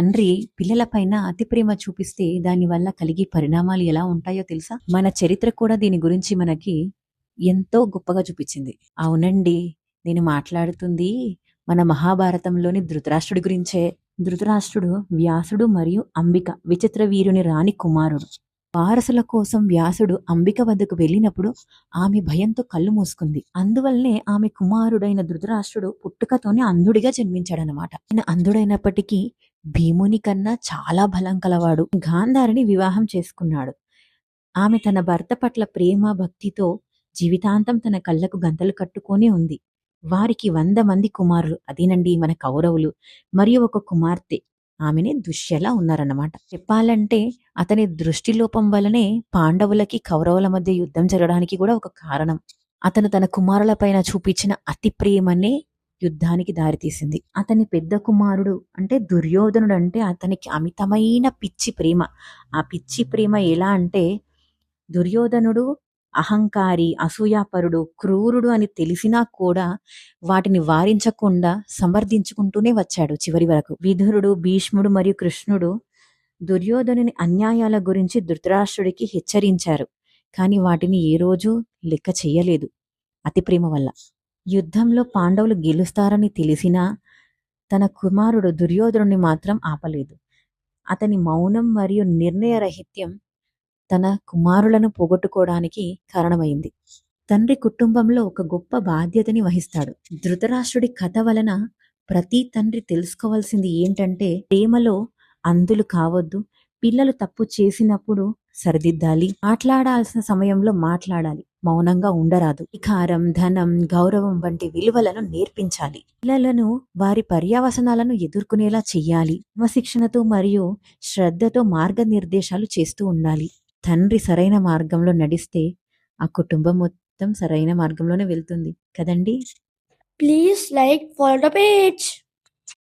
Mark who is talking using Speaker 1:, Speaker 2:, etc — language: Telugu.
Speaker 1: తండ్రి పిల్లలపైన అతి ప్రేమ చూపిస్తే దానివల్ల కలిగే పరిణామాలు ఎలా ఉంటాయో తెలుసా? మన చరిత్ర కూడా దీని గురించి మనకి ఎంతో గొప్పగా చూపించింది. అవునండి, నేను మాట్లాడుతుంది మన మహాభారతంలోని ధృతరాష్ట్రుడి గురించే. ధృతరాష్ట్రుడు వ్యాసుడు మరియు అంబిక విచిత్ర వీరుని రాణి కుమారుడు. వారసుల కోసం వ్యాసుడు అంబిక వద్దకు వెళ్ళినప్పుడు ఆమె భయంతో కళ్ళు మూసుకుంది. అందువల్లనే ఆమె కుమారుడైన ధృతరాష్ట్రుడు పుట్టుకతోనే అంధుడిగా జన్మించాడనమాట. ఆయన అంధుడైనప్పటికీ భీముని కన్నా చాలా బలం కలవాడు. గాంధారిని వివాహం చేసుకున్నాడు. ఆమె తన భర్త పట్ల ప్రేమ భక్తితో జీవితాంతం తన కళ్ళకు గంతలు కట్టుకొని ఉంది. వారికి 100 మంది కుమారులు, అదేనండి మన కౌరవులు, మరియు ఒక కుమార్తె, ఆమెనే దుశ్శల ఉన్నారన్నమాట. చెప్పాలంటే అతని దృష్టిలోపం వలనే పాండవులకి కౌరవుల మధ్య యుద్ధం జరగడానికి కూడా ఒక కారణం. అతను తన కుమారులపైన చూపించిన అతి ప్రేమనే యుద్ధానికి దారితీసింది. అతని పెద్ద కుమారుడు అంటే దుర్యోధనుడు అంటే అతనికి అమితమైన పిచ్చి ప్రేమ. ఆ పిచ్చి ప్రేమ ఎలా అంటే, దుర్యోధనుడు అహంకారి, అసూయాపరుడు, క్రూరుడు అని తెలిసినా కూడా వాటిని వారించకుండా సమర్థించుకుంటూనే వచ్చాడు చివరి వరకు. విదురుడు, భీష్ముడు మరియు కృష్ణుడు దుర్యోధనుని అన్యాయాల గురించి ధృతరాష్ట్రుడికి హెచ్చరించారు. కానీ వాటిని ఏ రోజు లెక్క చెయ్యలేదు అతి ప్రేమ వల్ల. యుద్ధంలో పాండవులు గెలుస్తారని తెలిసినా తన కుమారుడు దుర్యోధనుని మాత్రం ఆపలేదు. అతని మౌనం మరియు నిర్ణయరహిత్యం తన కుమారులను పోగొట్టుకోవడానికి కారణమైంది. తండ్రి కుటుంబంలో ఒక గొప్ప బాధ్యతని వహిస్తాడు. ధృతరాష్ట్రుడి కథ వలన ప్రతి తండ్రి తెలుసుకోవాల్సింది ఏంటంటే, ప్రేమలో అంధులు కావద్దు. పిల్లలు తప్పు చేసినప్పుడు సరిదిద్దాలి. మాట్లాడాల్సిన సమయంలో మాట్లాడాలి. మౌనంగా ఉండరాదు. అధికారం, ధనం, గౌరవం వంటి విలువలను నేర్పించాలి. పిల్లలను వారి పర్యవసనాలను ఎదుర్కొనేలా చెయ్యాలి. క్రమశిక్షణతో మరియు శ్రద్ధతో మార్గనిర్దేశాలు చేస్తూ ఉండాలి. తండ్రి సరైన మార్గంలో నడిస్తే ఆ కుటుంబం మొత్తం సరైన మార్గంలోనే వెళ్తుంది కదండి.
Speaker 2: Please like, follow the page.